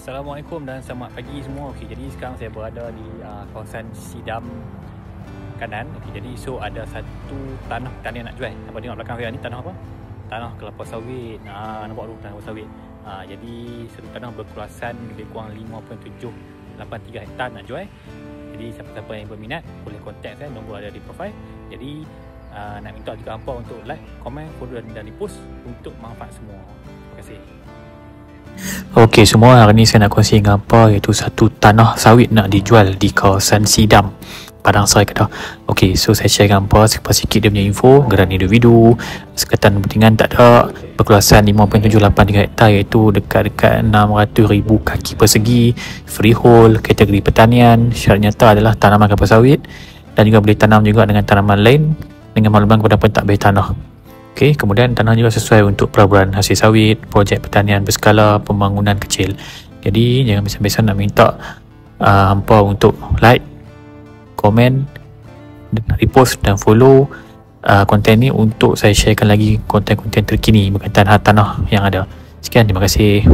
Assalamualaikum dan selamat pagi semua. Okey, jadi sekarang saya berada di kawasan Sidam kanan. Okey, jadi ada satu tanah pertanian nak jual. Nampak tengok belakang saya ni tanah apa? Tanah kelapa sawit. Nampak tu tanah kelapa sawit. Jadi satu tanah berkeluasan lebih kurang 5.783 hektar nak jual. Jadi siapa-siapa yang berminat boleh kontak saya, nombor ada di profil. Jadi nak minta juga hampa untuk like, komen, follow dan repost untuk manfaat semua. Terima kasih. Okey semua, hari ni saya nak kongsi dengan apa, iaitu satu tanah sawit nak dijual di kawasan Sidam, Padang Serai Kedah. Okey, so saya share dengan apa sikit dia punya info, gerani individu, sekatan pentingan tak ada, berkeluasan 5.783 hektar, iaitu dekat-dekat 600,000 kaki persegi, freehold, kategori pertanian, syarat nyata adalah tanaman kelapa sawit dan juga boleh tanam juga dengan tanaman lain dengan makluman kepada pentadbir tanah. Okey, kemudian tanah juga sesuai untuk pelaburan hasil sawit, projek pertanian berskala, pembangunan kecil. Jadi jangan biasa-biasa nak minta hampa untuk like, komen, repost dan follow konten ni untuk saya sharekan lagi konten-konten terkini berkaitan tanah yang ada. Sekian, terima kasih.